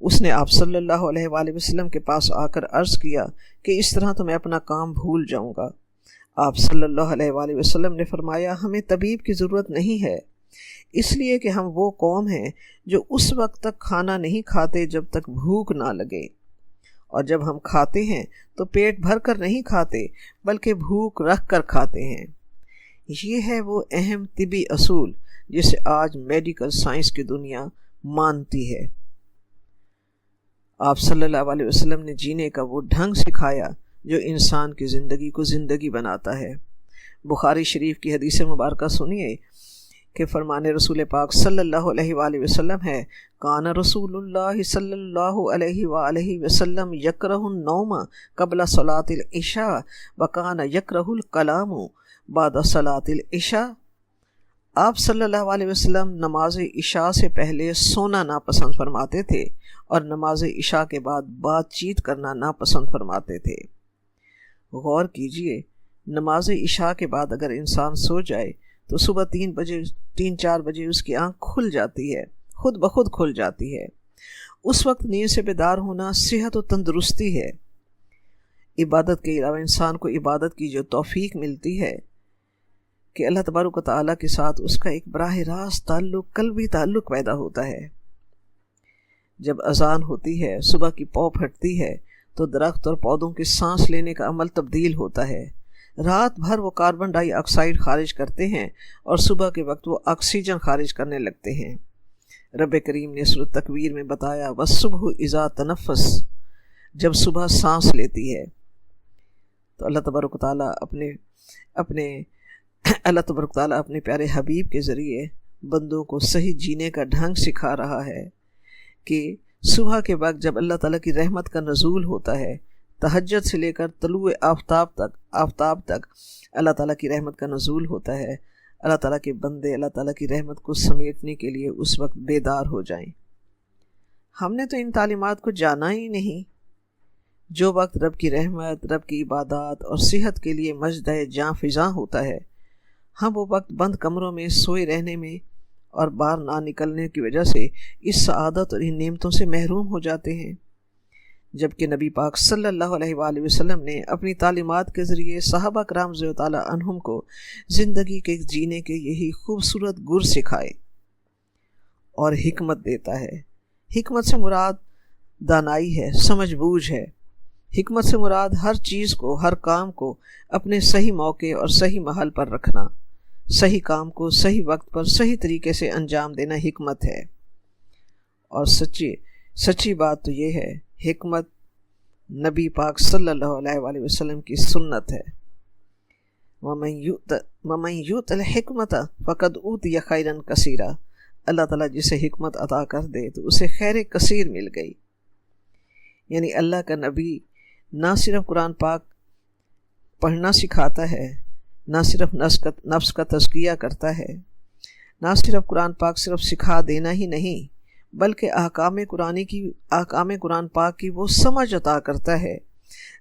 اس نے آپ صلی اللہ علیہ وآلہ وسلم کے پاس آ کر عرض کیا کہ اس طرح تو میں اپنا کام بھول جاؤں گا۔ آپ صلی اللہ علیہ وآلہ وسلم نے فرمایا، ہمیں طبیب کی ضرورت نہیں ہے، اس لیے کہ ہم وہ قوم ہیں جو اس وقت تک کھانا نہیں کھاتے جب تک بھوک نہ لگے، اور جب ہم کھاتے ہیں تو پیٹ بھر کر نہیں کھاتے بلکہ بھوک رکھ کر کھاتے ہیں۔ یہ ہے وہ اہم طبی اصول جسے آج میڈیکل سائنس کی دنیا مانتی ہے۔ آپ صلی اللہ علیہ وسلم نے جینے کا وہ ڈھنگ سکھایا جو انسان کی زندگی کو زندگی بناتا ہے۔ بخاری شریف کی حدیث مبارکہ سنیے کہ فرمان رسول پاک صلی اللہ علیہ وآلہ وسلم ہے، کان رسول اللہ صلی اللہ علیہ وآلہ وسلم یکرہ النوم قبل صلاۃ العشاء وکان یکرہ الکلام بعد صلاۃ العشاء۔ آپ صلی اللہ علیہ وسلم نماز عشاء سے پہلے سونا ناپسند فرماتے تھے اور نماز عشاء کے بعد بات چیت کرنا ناپسند فرماتے تھے۔ غور کیجئے، نماز عشاء کے بعد اگر انسان سو جائے تو صبح 3-4 بجے اس کی آنکھ کھل جاتی ہے، خود بخود کھل جاتی ہے۔ اس وقت نیند سے بیدار ہونا صحت و تندرستی ہے۔ عبادت کے علاوہ انسان کو عبادت کی جو توفیق ملتی ہے، کہ اللہ تبارک و تعالیٰ کے ساتھ اس کا ایک براہ راست تعلق، قلبی تعلق پیدا ہوتا ہے۔ جب اذان ہوتی ہے، صبح کی پاؤں پھٹتی ہے، تو درخت اور پودوں کے سانس لینے کا عمل تبدیل ہوتا ہے۔ رات بھر وہ کاربن ڈائی آکسائڈ خارج کرتے ہیں اور صبح کے وقت وہ آکسیجن خارج کرنے لگتے ہیں۔ رب کریم نے سورۃ تکویر میں بتایا وَالصُّبْحُ إِذَا تَنَفَّسَ، جب صبح سانس لیتی ہے۔ تو اللہ تبارک و تعالیٰ اپنے پیارے حبیب کے ذریعے بندوں کو صحیح جینے کا ڈھنگ سکھا رہا ہے کہ صبح کے وقت جب اللہ تعالیٰ کی رحمت کا نزول ہوتا ہے، تہجد سے لے کر طلوع آفتاب تک اللہ تعالیٰ کی رحمت کا نزول ہوتا ہے، اللہ تعالیٰ کے بندے اللہ تعالیٰ کی رحمت کو سمیٹنے کے لیے اس وقت بیدار ہو جائیں۔ ہم نے تو ان تعلیمات کو جانا ہی نہیں۔ جو وقت رب کی رحمت، رب کی عبادات اور صحت کے لیے مجدہ جاں فضاں ہوتا ہے، ہم وہ وقت بند کمروں میں سوئے رہنے میں اور باہر نہ نکلنے کی وجہ سے اس سعادت اور ان نعمتوں سے محروم ہو جاتے ہیں، جبکہ نبی پاک صلی اللہ علیہ وآلہ وسلم نے اپنی تعلیمات کے ذریعے صحابہ کرام رضی اللہ تعالیٰ عنہم کو زندگی کے جینے کے یہی خوبصورت گر سکھائے اور حکمت دیتا ہے۔ حکمت سے مراد دانائی ہے، سمجھ بوجھ ہے۔ حکمت سے مراد ہر چیز کو، ہر کام کو اپنے صحیح موقع اور صحیح محل پر رکھنا، صحیح کام کو صحیح وقت پر صحیح طریقے سے انجام دینا حکمت ہے۔ اور سچی بات تو یہ ہے، حکمت نبی پاک صلی اللہ علیہ وآلہ وسلم کی سنت ہے۔ وَمَن یُؤْتَ الْحِکْمَةَ فَقَدْ أُوتِیَ خَیْرًا کَثِیرًا، اللہ تعالیٰ جسے حکمت عطا کر دے تو اسے خیر کثیر مل گئی۔ یعنی اللہ کا نبی نہ صرف قرآن پاک پڑھنا سکھاتا ہے، نہ صرف نفس کا تزکیہ کرتا ہے، نہ صرف قرآن پاک صرف سکھا دینا ہی نہیں، بلکہ احکام قرآن پاک کی وہ سمجھ عطا کرتا ہے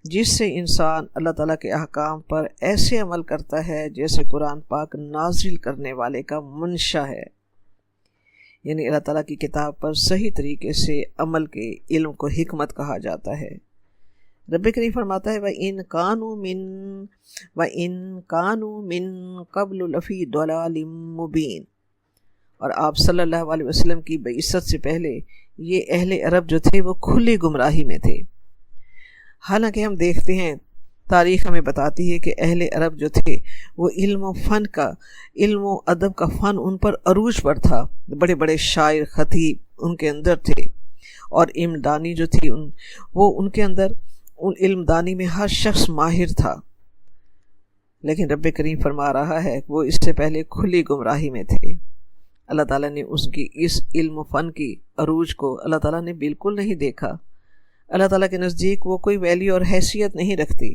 جس سے انسان اللہ تعالیٰ کے احکام پر ایسے عمل کرتا ہے جیسے قرآن پاک نازل کرنے والے کا منشا ہے۔ یعنی اللہ تعالیٰ کی کتاب پر صحیح طریقے سے عمل کے علم کو حکمت کہا جاتا ہے۔ رب کریم فرماتا ہے وَإِن كَانُوا مِن قَبْلُ لَفِي ضَلَالٍ مُبِينٍ، اور آپ صلی اللہ علیہ وسلم کی بعثت سے پہلے یہ اہل عرب جو تھے وہ کھلی گمراہی میں تھے۔ حالانکہ ہم دیکھتے ہیں، تاریخ ہمیں بتاتی ہے کہ اہل عرب جو تھے وہ علم و ادب کا فن ان پر عروج پر تھا، بڑے بڑے شاعر خطیب ان کے اندر تھے، اور علم دانی جو تھی وہ ان کے اندر، ان علم دانی میں ہر شخص ماہر تھا۔ لیکن رب کریم فرما رہا ہے کہ وہ اس سے پہلے کھلی گمراہی میں تھے۔ اللہ تعالیٰ نے اس کی اس علم و فن کی عروج کو اللہ تعالیٰ نے بالکل نہیں دیکھا۔ اللہ تعالیٰ کے نزدیک وہ کوئی ویلیو اور حیثیت نہیں رکھتی۔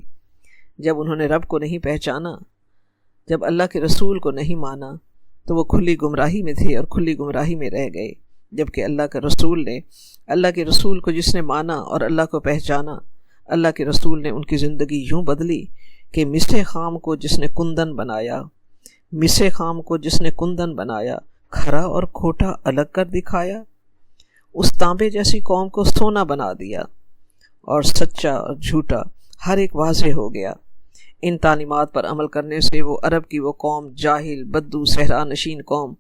جب انہوں نے رب کو نہیں پہچانا، جب اللہ کے رسول کو نہیں مانا، تو وہ کھلی گمراہی میں تھے اور کھلی گمراہی میں رہ گئے۔ جبکہ اللہ کے رسول کو جس نے مانا اور اللہ کو پہچانا، اللہ کے رسول نے ان کی زندگی یوں بدلی کہ مسے خام کو جس نے کندن بنایا، کھرا اور کھوٹا الگ کر دکھایا، اس تانبے جیسی قوم کو سونا بنا دیا، اور سچا اور جھوٹا ہر ایک واضح ہو گیا۔ ان تعلیمات پر عمل کرنے سے وہ عرب کی وہ قوم، جاہل، بدو، صحرا نشین قوم،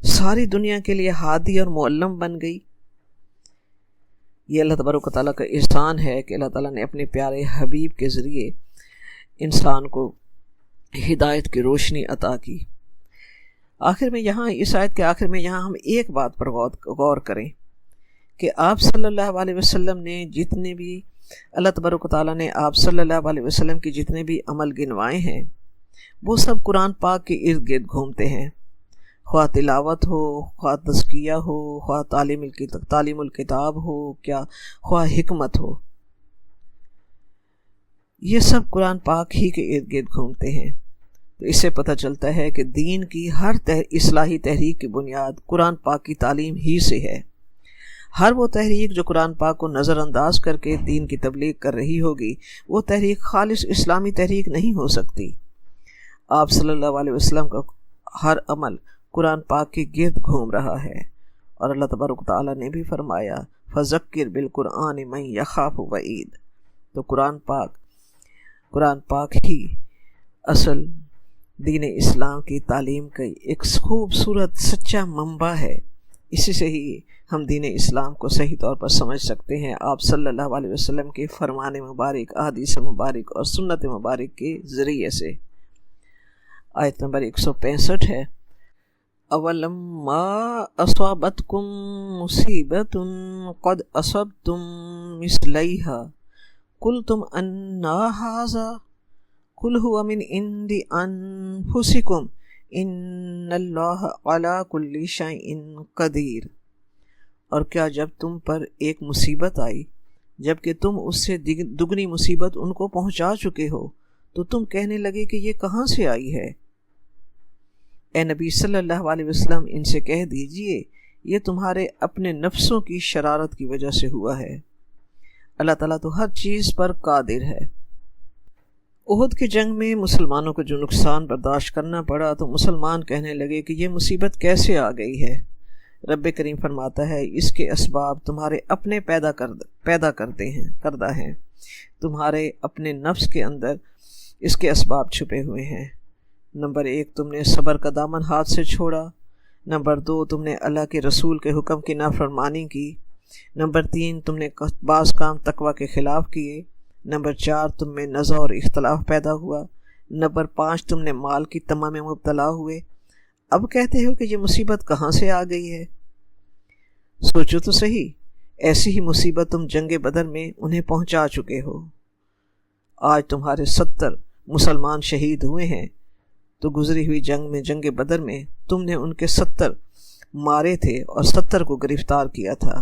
ساری دنیا کے لیے ہادی اور معلم بن گئی۔ یہ اللہ تبارک و تعالیٰ کا احسان ہے کہ اللہ تعالیٰ نے اپنے پیارے حبیب کے ذریعے انسان کو ہدایت کی روشنی عطا کی۔ اس آیت کے آخر میں یہاں ہم ایک بات پر غور کریں کہ آپ صلی اللہ علیہ وسلم نے جتنے بھی اللہ تبارک و تعالیٰ نے آپ صلی اللہ علیہ وسلم کی جتنے بھی عمل گنوائے ہیں وہ سب قرآن پاک کے ارد گرد گھومتے ہیں، خواہ تلاوت ہو، خواہ تزکیہ ہو، خواہ تعلیم الکتاب ہو، خواہ حکمت ہو، یہ سب قرآن پاک ہی کے ارد گرد گھومتے ہیں۔ تو اس سے پتہ چلتا ہے کہ دین کی ہر اصلاحی تحریک کی بنیاد قرآن پاک کی تعلیم ہی سے ہے۔ ہر وہ تحریک جو قرآن پاک کو نظر انداز کر کے دین کی تبلیغ کر رہی ہوگی، وہ تحریک خالص اسلامی تحریک نہیں ہو سکتی۔ آپ صلی اللہ علیہ وسلم کا ہر عمل قرآن پاک کے گرد گھوم رہا ہے، اور اللہ تبارک تعالیٰ نے بھی فرمایا فذکر بالقرآن من یخاف وعید۔ تو قرآن پاک ہی اصل دین اسلام کی تعلیم کا ایک خوبصورت سچا منبع ہے۔ اسی سے ہی ہم دین اسلام کو صحیح طور پر سمجھ سکتے ہیں۔ آپ صلی اللہ علیہ وسلم کے فرمان مبارک، احادیث مبارک اور سنت مبارک کے ذریعے سے۔ آیت نمبر 165 ہے، اولما اصابتکم مصیبۃ قد اصبتم مثلیھا قلتم انا ھذا قل ھو من عند انفسکم ان اللہ علی کل شیء قدیر۔ اور کیا جب تم پر ایک مصیبت آئی، جبکہ تم اس سے دگنی مصیبت ان کو پہنچا چکے ہو، تو تم کہنے لگے کہ یہ کہاں سے آئی ہے؟ اے نبی صلی اللہ علیہ وسلم، ان سے کہہ دیجئے یہ تمہارے اپنے نفسوں کی شرارت کی وجہ سے ہوا ہے۔ اللہ تعالیٰ تو ہر چیز پر قادر ہے۔ احد کی جنگ میں مسلمانوں کو جو نقصان برداشت کرنا پڑا تو مسلمان کہنے لگے کہ یہ مصیبت کیسے آ گئی ہے؟ رب کریم فرماتا ہے، اس کے اسباب تمہارے اپنے پیدا کردہ ہیں، تمہارے اپنے نفس کے اندر اس کے اسباب چھپے ہوئے ہیں۔ نمبر 1، تم نے صبر کا دامن ہاتھ سے چھوڑا۔ نمبر 2، تم نے اللہ کے رسول کے حکم کی نافرمانی کی۔ نمبر 3، تم نے بعض کام تقوی کے خلاف کیے۔ نمبر 4، تم میں نزع اور اختلاف پیدا ہوا۔ نمبر 5، تم نے مال کی تمام میں مبتلا ہوئے۔ اب کہتے ہو کہ یہ مصیبت کہاں سے آ گئی ہے؟ سوچو تو صحیح، ایسی ہی مصیبت تم جنگ بدر میں انہیں پہنچا چکے ہو۔ آج تمہارے 70 مسلمان شہید ہوئے ہیں، تو گزری ہوئی جنگ بدر میں تم نے ان کے 70 مارے تھے اور 70 کو گرفتار کیا تھا۔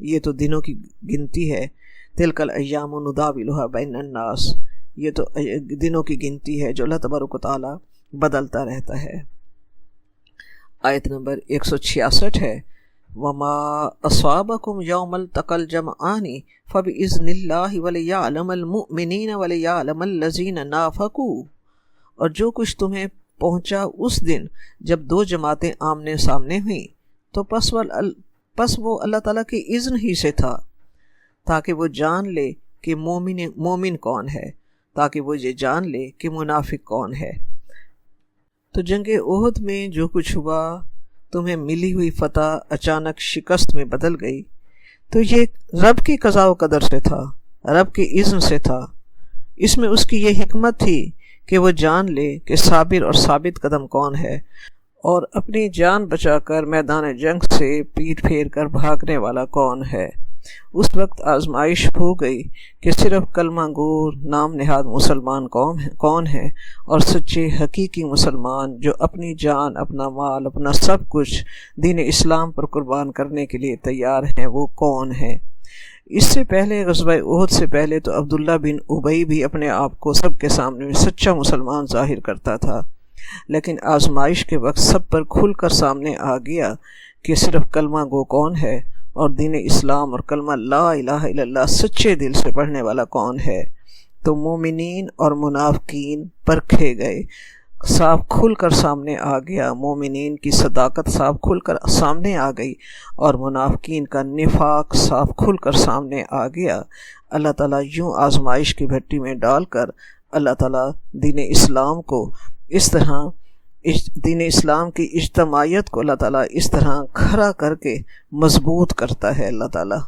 یہ تو دنوں کی گنتی ہے، تلک الایام نداولها بین الناس، یہ تو دنوں کی گنتی ہے جو اللہ تبارک و تعالی بدلتا رہتا ہے۔ آیت نمبر 166 ہے، وما اصابکم یوم التقى الجمعان فباذن اللہ ولیعلم المؤمنین ولیعلم الذین نافقوا، اور جو کچھ تمہیں پہنچا اس دن جب 2 جماعتیں آمنے سامنے ہوئیں تو پس وہ اللہ تعالیٰ کی اذن ہی سے تھا، تاکہ وہ جان لے کہ مومن کون ہے، تاکہ وہ یہ جان لے کہ منافق کون ہے۔ تو جنگ احد میں جو کچھ ہوا، تمہیں ملی ہوئی فتح اچانک شکست میں بدل گئی، تو یہ رب کی قضاء و قدر سے تھا، رب کی اذن سے تھا۔ اس میں اس کی یہ حکمت تھی کہ وہ جان لے کہ صابر اور ثابت قدم کون ہے، اور اپنی جان بچا کر میدان جنگ سے پیٹ پھیر کر بھاگنے والا کون ہے۔ اس وقت آزمائش ہو گئی کہ صرف کلمہ گو نام نہاد مسلمان کون ہیں، اور سچے حقیقی مسلمان جو اپنی جان، اپنا مال، اپنا سب کچھ دین اسلام پر قربان کرنے کے لیے تیار ہیں، وہ کون ہیں۔ اس سے پہلے غزوہ احد سے پہلے تو عبداللہ بن ابی بھی اپنے آپ کو سب کے سامنے سچا مسلمان ظاہر کرتا تھا، لیکن آزمائش کے وقت سب پر کھل کر سامنے آ گیا کہ صرف کلمہ گو کون ہے، اور دین اسلام اور کلمہ لا الہ الا اللہ سچے دل سے پڑھنے والا کون ہے۔ تو مومنین اور منافقین پرکھے گئے، صاف کھل کر سامنے آ گیا، مومنین کی صداقت صاف کھل کر سامنے آ گئی، اور منافقین کا نفاق صاف کھل کر سامنے آ گیا۔ اللہ تعالیٰ یوں آزمائش کی بھٹی میں ڈال کر اللہ تعالیٰ دین اسلام کو اس طرح، دین اسلام کی اجتماعیت کو اللہ تعالیٰ اس طرح کھڑا کر کے مضبوط کرتا ہے اللہ تعالیٰ۔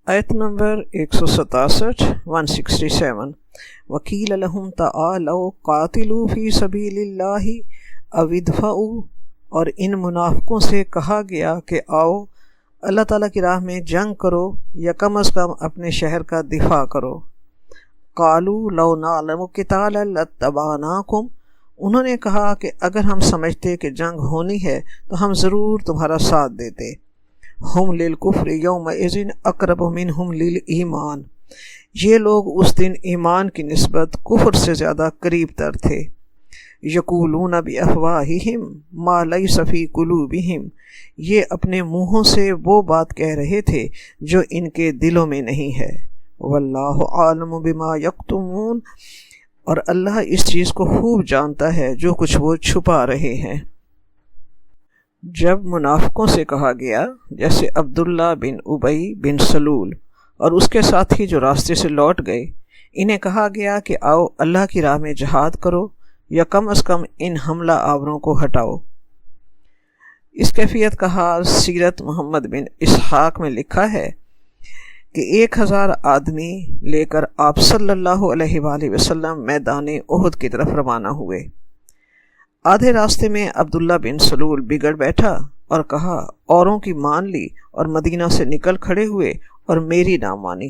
آیت نمبر 167 167، وَقِيلَ لَهُمْ تَعَالَوْا قَاتِلُوا فِي سَبِيلِ اللَّهِ أَوِ ادْفَعُوا، اور ان منافقوں سے کہا گیا کہ آؤ اللہ تعالیٰ کی راہ میں جنگ کرو، یا کم از کم اپنے شہر کا دفاع کرو۔ قَالُوا لَوْ نَعْلَمُ قِتَالًا لَاتَّبَعْنَاكُمْ، انہوں نے کہا کہ اگر ہم سمجھتے کہ جنگ ہونی ہے تو ہم ضرور تمہارا ساتھ دیتے۔ ہم للکفر یومئذ اقرب منہم للایمان، یہ لوگ اس دن ایمان کی نسبت کفر سے زیادہ قریب تر تھے۔ یقولون بافواہہم ما لیس فی قلوبہم، یہ اپنے منہوں سے وہ بات کہہ رہے تھے جو ان کے دلوں میں نہیں ہے۔ واللہ عالم بما یکتمون، اور اللہ اس چیز کو خوب جانتا ہے جو کچھ وہ چھپا رہے ہیں۔ جب منافقوں سے کہا گیا، جیسے عبداللہ بن ابی بن سلول اور اس کے ساتھی جو راستے سے لوٹ گئے، انہیں کہا گیا کہ آؤ اللہ کی راہ میں جہاد کرو، یا کم از کم ان حملہ آوروں کو ہٹاؤ۔ اس کیفیت کا حال سیرت محمد بن اسحاق میں لکھا ہے کہ 1000 آدمی لے کر آپ صلی اللہ علیہ وآلہ وسلم میدان احد کی طرف روانہ ہوئے۔ آدھے راستے میں عبداللہ بن سلول بگڑ بیٹھا اور کہا، اوروں کی مان لی اور مدینہ سے نکل کھڑے ہوئے اور میری نہ مانی۔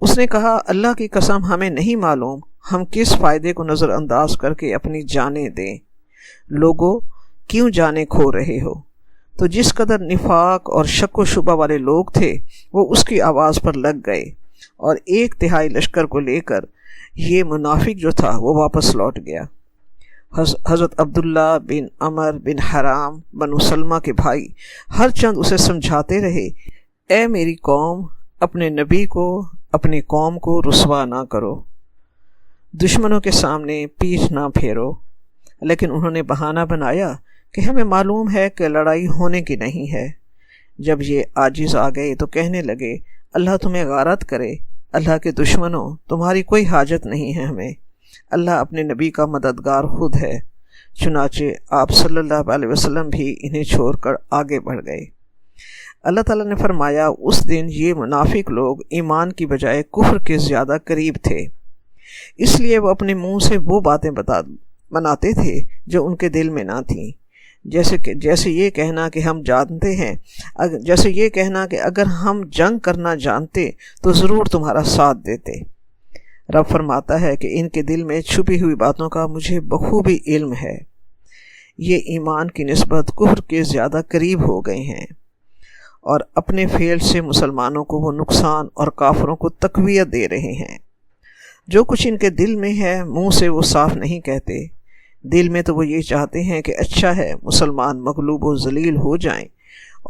اس نے کہا، اللہ کی قسم ہمیں نہیں معلوم ہم کس فائدے کو نظر انداز کر کے اپنی جانیں دیں۔ لوگوں کیوں جانیں کھو رہے ہو؟ تو جس قدر نفاق اور شک و شبہ والے لوگ تھے وہ اس کی آواز پر لگ گئے، اور 1/3 لشکر کو لے کر یہ منافق جو تھا وہ واپس لوٹ گیا۔ حضرت عبداللہ بن عمر بن حرام بنو سلمہ کے بھائی ہر چند اسے سمجھاتے رہے، اے میری قوم، اپنے نبی کو، اپنی قوم کو رسوا نہ کرو، دشمنوں کے سامنے پیٹھ نہ پھیرو۔ لیکن انہوں نے بہانہ بنایا کہ ہمیں معلوم ہے کہ لڑائی ہونے کی نہیں ہے۔ جب یہ عاجز آ گئے تو کہنے لگے، اللہ تمہیں غارت کرے، اللہ کے دشمنوں، تمہاری کوئی حاجت نہیں ہے ہمیں، اللہ اپنے نبی کا مددگار خود ہے۔ چنانچہ آپ صلی اللہ علیہ وسلم بھی انہیں چھوڑ کر آگے بڑھ گئے۔ اللہ تعالیٰ نے فرمایا، اس دن یہ منافق لوگ ایمان کی بجائے کفر کے زیادہ قریب تھے، اس لیے وہ اپنے منہ سے وہ باتیں بناتے تھے جو ان کے دل میں نہ تھیں، جیسے یہ کہنا کہ ہم جانتے ہیں، جیسے یہ کہنا کہ اگر ہم جنگ کرنا جانتے تو ضرور تمہارا ساتھ دیتے۔ رب فرماتا ہے کہ ان کے دل میں چھپی ہوئی باتوں کا مجھے بخوبی علم ہے، یہ ایمان کی نسبت کفر کے زیادہ قریب ہو گئے ہیں، اور اپنے فعل سے مسلمانوں کو وہ نقصان اور کافروں کو تقویت دے رہے ہیں۔ جو کچھ ان کے دل میں ہے منہ سے وہ صاف نہیں کہتے، دل میں تو وہ یہ چاہتے ہیں کہ اچھا ہے مسلمان مغلوب و ذلیل ہو جائیں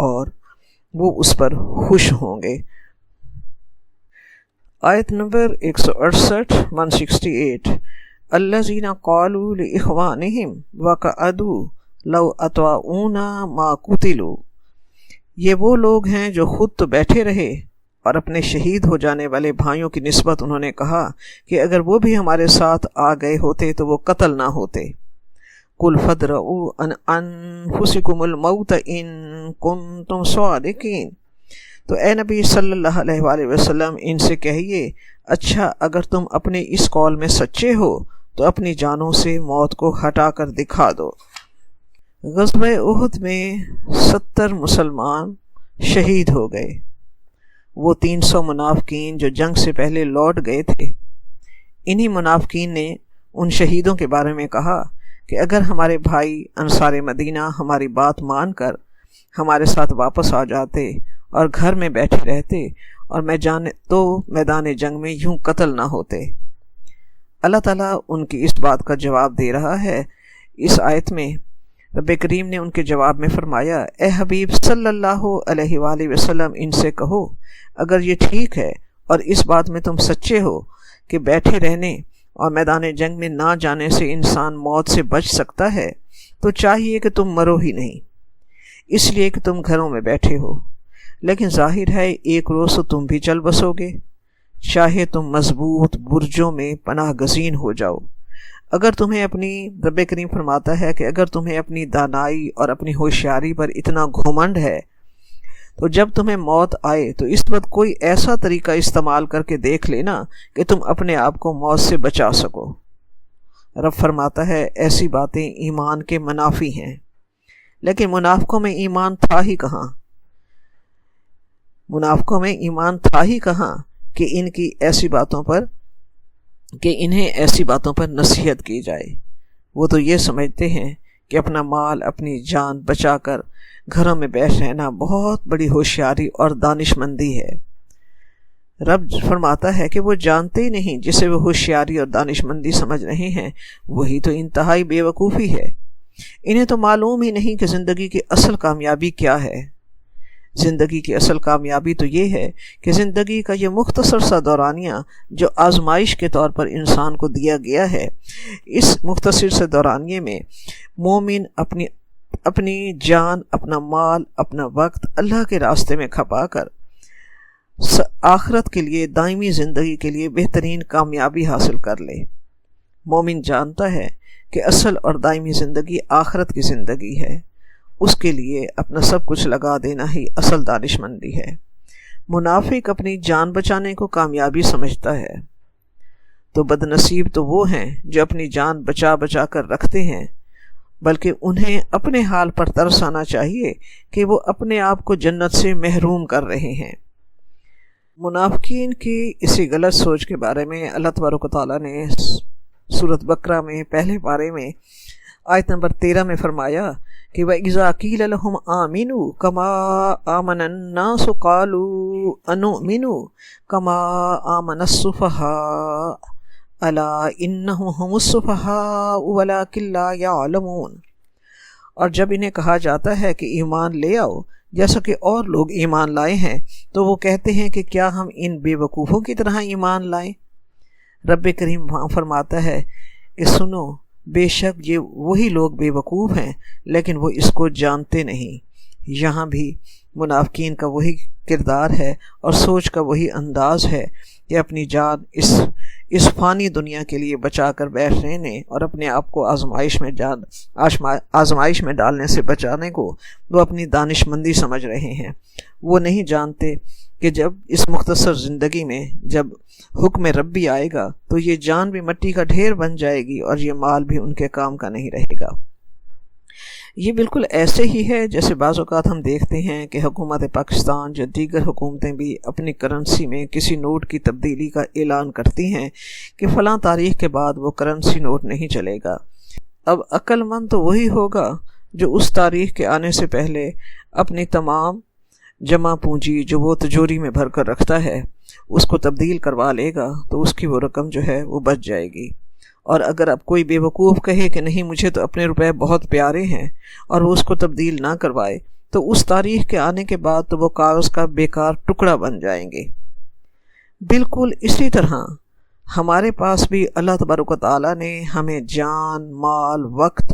اور وہ اس پر خوش ہوں گے۔ آیت نمبر 168 168 الذین قالوا لاخوانہم وقعدوا لو اطاعونا ما قتلوا، یہ وہ لوگ ہیں جو خود تو بیٹھے رہے اور اپنے شہید ہو جانے والے بھائیوں کی نسبت انہوں نے کہا کہ اگر وہ بھی ہمارے ساتھ آ گئے ہوتے تو وہ قتل نہ ہوتے۔ قُلْ فَادْرَءُوا عَنْ أَنفُسِكُمُ الْمَوْتَ إِن كُنتُمْ صَادِقِينَ، تو اے نبی صلی اللہ علیہ وآلہ وسلم ان سے کہیے، اچھا اگر تم اپنے اس قول میں سچے ہو تو اپنی جانوں سے موت کو ہٹا کر دکھا دو۔ غزوہ احد میں 70 مسلمان شہید ہو گئے۔ وہ 300 منافقین جو جنگ سے پہلے لوٹ گئے تھے، انہی منافقین نے ان شہیدوں کے بارے میں کہا کہ اگر ہمارے بھائی انصار مدینہ ہماری بات مان کر ہمارے ساتھ واپس آ جاتے اور گھر میں بیٹھے رہتے اور تو میدان جنگ میں یوں قتل نہ ہوتے۔ اللہ تعالیٰ ان کی اس بات کا جواب دے رہا ہے۔ اس آیت میں رب کریم نے ان کے جواب میں فرمایا، اے حبیب صلی اللہ علیہ وآلہ وسلم ان سے کہو، اگر یہ ٹھیک ہے اور اس بات میں تم سچے ہو کہ بیٹھے رہنے اور میدان جنگ میں نہ جانے سے انسان موت سے بچ سکتا ہے، تو چاہیے کہ تم مرو ہی نہیں، اس لیے کہ تم گھروں میں بیٹھے ہو، لیکن ظاہر ہے ایک روز تو تم بھی چل بسو گے، چاہے تم مضبوط برجوں میں پناہ گزین ہو جاؤ۔ اگر تمہیں اپنی رب کریم فرماتا ہے کہ اگر تمہیں اپنی دانائی اور اپنی ہوشیاری پر اتنا گھمنڈ ہے تو جب تمہیں موت آئے تو اس وقت کوئی ایسا طریقہ استعمال کر کے دیکھ لینا کہ تم اپنے آپ کو موت سے بچا سکو۔ رب فرماتا ہے ایسی باتیں ایمان کے منافی ہیں، لیکن منافقوں میں ایمان تھا ہی کہاں؟ منافقوں میں ایمان تھا ہی کہاں کہ انہیں ایسی باتوں پر نصیحت کی جائے۔ وہ تو یہ سمجھتے ہیں کہ اپنا مال، اپنی جان بچا کر گھروں میں بیٹھ رہنا بہت بڑی ہوشیاری اور دانش مندی ہے۔ رب فرماتا ہے کہ وہ جانتے ہی نہیں، جسے وہ ہوشیاری اور دانش مندی سمجھ رہے ہیں وہی تو انتہائی بے وقوفی ہے۔ انہیں تو معلوم ہی نہیں کہ زندگی کی اصل کامیابی کیا ہے۔ زندگی کی اصل کامیابی تو یہ ہے کہ زندگی کا یہ مختصر سا دورانیہ جو آزمائش کے طور پر انسان کو دیا گیا ہے، اس مختصر سے دورانیے میں مومن اپنی جان، اپنا مال، اپنا وقت اللہ کے راستے میں کھپا کر آخرت کے لیے، دائمی زندگی کے لیے بہترین کامیابی حاصل کر لے۔ مومن جانتا ہے کہ اصل اور دائمی زندگی آخرت کی زندگی ہے، اس کے لیے اپنا سب کچھ لگا دینا ہی اصل دانش مندی ہے۔ منافق اپنی جان بچانے کو کامیابی سمجھتا ہے، تو بد نصیب تو وہ ہیں جو اپنی جان بچا بچا کر رکھتے ہیں، بلکہ انہیں اپنے حال پر ترس آنا چاہیے کہ وہ اپنے آپ کو جنت سے محروم کر رہے ہیں۔ منافقین کی اسی غلط سوچ کے بارے میں اللہ تبارک و تعالیٰ نے سورۃ بقرہ میں پہلے پارے میں آیت نمبر 13 میں فرمایا کہ وَإِذَا قِيلَ لَهُمْ آمِنُوا كَمَا آمَنَ النَّاسُ قَالُوا أَنُؤْمِنُ كَمَا آمَنَ السُّفَهَاءُ أَلَا إِنَّهُمْ هُمُ السُّفَهَاءُ وَلَٰكِن لَّا يَعْلَمُونَ۔ اور جب انہیں کہا جاتا ہے کہ ایمان لے آؤ جیسا کہ اور لوگ ایمان لائے ہیں، تو وہ کہتے ہیں کہ کیا ہم ان بے وقوفوں کی طرح ایمان لائیں؟ رب کریم فرماتا ہے کہ سنو، بے شک یہ وہی لوگ بے وقوف ہیں لیکن وہ اس کو جانتے نہیں۔ یہاں بھی منافقین کا وہی کردار ہے اور سوچ کا وہی انداز ہے کہ اپنی جان اس فانی دنیا کے لیے بچا کر بیٹھ رہنے اور اپنے آپ کو آزمائش میں ڈالنے سے بچانے کو وہ اپنی دانش مندی سمجھ رہے ہیں۔ وہ نہیں جانتے کہ جب اس مختصر زندگی میں جب حکم ربی آئے گا تو یہ جان بھی مٹی کا ڈھیر بن جائے گی اور یہ مال بھی ان کے کام کا نہیں رہے گا۔ یہ بالکل ایسے ہی ہے جیسے بعض اوقات ہم دیکھتے ہیں کہ حکومت پاکستان یا دیگر حکومتیں بھی اپنی کرنسی میں کسی نوٹ کی تبدیلی کا اعلان کرتی ہیں کہ فلاں تاریخ کے بعد وہ کرنسی نوٹ نہیں چلے گا۔ اب عقل مند تو وہی ہوگا جو اس تاریخ کے آنے سے پہلے اپنی تمام جمع پونجی جو وہ تجوری میں بھر کر رکھتا ہے اس کو تبدیل کروا لے گا تو اس کی وہ رقم جو ہے وہ بچ جائے گی۔ اور اگر اب کوئی بے وقوف کہے کہ نہیں مجھے تو اپنے روپے بہت پیارے ہیں اور وہ اس کو تبدیل نہ کروائے تو اس تاریخ کے آنے کے بعد تو وہ کاغذ کا بیکار ٹکڑا بن جائیں گے۔ بالکل اسی طرح ہمارے پاس بھی اللہ تبارک و تعالیٰ نے ہمیں جان، مال، وقت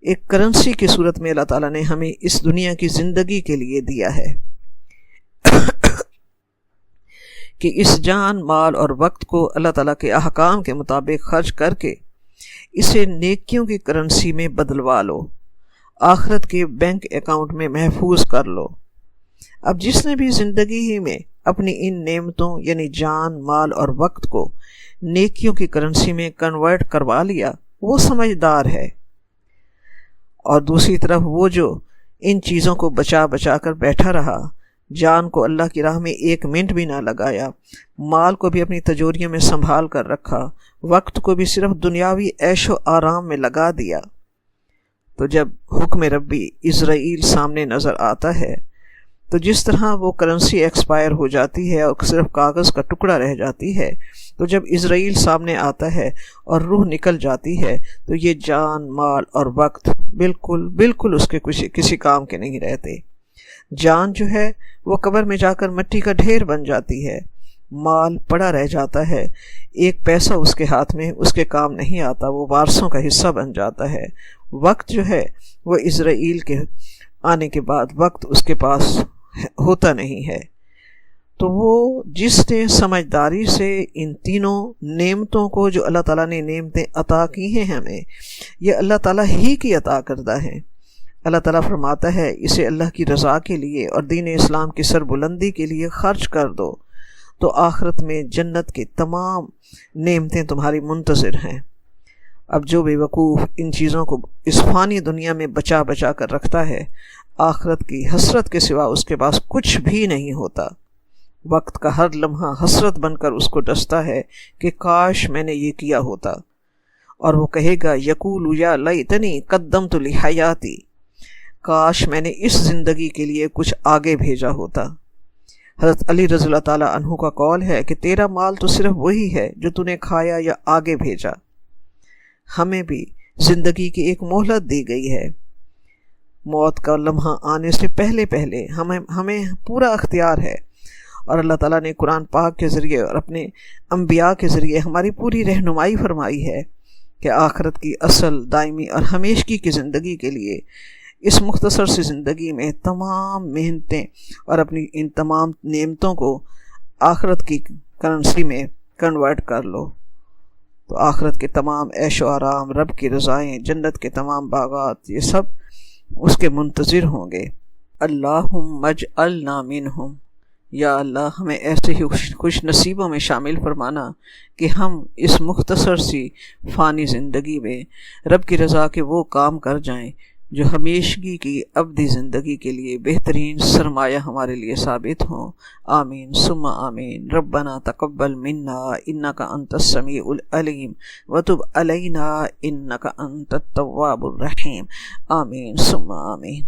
ایک کرنسی کی صورت میں اللہ تعالیٰ نے ہمیں اس دنیا کی زندگی کے لیے دیا ہے کہ اس جان، مال اور وقت کو اللہ تعالیٰ کے احکام کے مطابق خرچ کر کے اسے نیکیوں کی کرنسی میں بدلوا لو، آخرت کے بینک اکاؤنٹ میں محفوظ کر لو۔ اب جس نے بھی زندگی ہی میں اپنی ان نعمتوں یعنی جان، مال اور وقت کو نیکیوں کی کرنسی میں کنورٹ کروا لیا وہ سمجھدار ہے، اور دوسری طرف وہ جو ان چیزوں کو بچا بچا کر بیٹھا رہا، جان کو اللہ کی راہ میں ایک منٹ بھی نہ لگایا، مال کو بھی اپنی تجوریوں میں سنبھال کر رکھا، وقت کو بھی صرف دنیاوی عیش و آرام میں لگا دیا، تو جب حکم ربی اسرائیل سامنے نظر آتا ہے تو جس طرح وہ کرنسی ایکسپائر ہو جاتی ہے اور صرف کاغذ کا ٹکڑا رہ جاتی ہے، تو جب اسرائیل سامنے آتا ہے اور روح نکل جاتی ہے تو یہ جان، مال اور وقت بالکل اس کے کسی کام کے نہیں رہتے۔ جان جو ہے وہ قبر میں جا کر مٹی کا ڈھیر بن جاتی ہے، مال پڑا رہ جاتا ہے، ایک پیسہ اس کے ہاتھ میں اس کے کام نہیں آتا، وہ وارثوں کا حصہ بن جاتا ہے۔ وقت جو ہے وہ اسرائیل کے آنے کے بعد وقت اس کے پاس ہوتا نہیں ہے۔ تو وہ جس نے سمجھداری سے ان تینوں نعمتوں کو جو اللہ تعالیٰ نے نعمتیں عطا کی ہیں ہمیں، یہ اللہ تعالیٰ ہی کی عطا کردہ ہیں۔ اللہ تعالیٰ فرماتا ہے اسے اللہ کی رضا کے لیے اور دین اسلام کی سربلندی کے لیے خرچ کر دو تو آخرت میں جنت کی تمام نعمتیں تمہاری منتظر ہیں۔ اب جو بے وقوف ان چیزوں کو اس فانی دنیا میں بچا بچا کر رکھتا ہے، آخرت کی حسرت کے سوا اس کے پاس کچھ بھی نہیں ہوتا۔ وقت کا ہر لمحہ حسرت بن کر اس کو ڈستا ہے کہ کاش میں نے یہ کیا ہوتا، اور وہ کہے گا یقول یا لیتنی قدمت لحیاتی، کاش میں نے اس زندگی کے لیے کچھ آگے بھیجا ہوتا۔ حضرت علی رضی اللہ تعالیٰ عنہ کا قول ہے کہ تیرا مال تو صرف وہی ہے جو تو نے کھایا یا آگے بھیجا۔ ہمیں بھی زندگی کی ایک مہلت دی گئی ہے، موت کا لمحہ آنے سے پہلے ہمیں پورا اختیار ہے، اور اللہ تعالیٰ نے قرآن پاک کے ذریعے اور اپنے انبیاء کے ذریعے ہماری پوری رہنمائی فرمائی ہے کہ آخرت کی اصل، دائمی اور ہمیشگی کی زندگی کے لیے اس مختصر سی زندگی میں تمام محنتیں اور اپنی ان تمام نعمتوں کو آخرت کی کرنسی میں کنورٹ کر لو۔ تو آخرت کے تمام عیش و آرام، رب کی رضائیں، جنت کے تمام باغات، یہ سب اس کے منتظر ہوں گے۔ اللہم اجعلنا منہم، یا اللہ ہمیں ایسے ہی خوش نصیبوں میں شامل فرمانا کہ ہم اس مختصر سی فانی زندگی میں رب کی رضا کے وہ کام کر جائیں جو ہمیشگی کی ابدی زندگی کے لیے بہترین سرمایہ ہمارے لیے ثابت ہوں۔ آمین ثم آمین۔ ربنا تقبل منا انک انت السمیع العلیم وتب علینا انک انت التواب الرحیم۔ آمین ثم آمین۔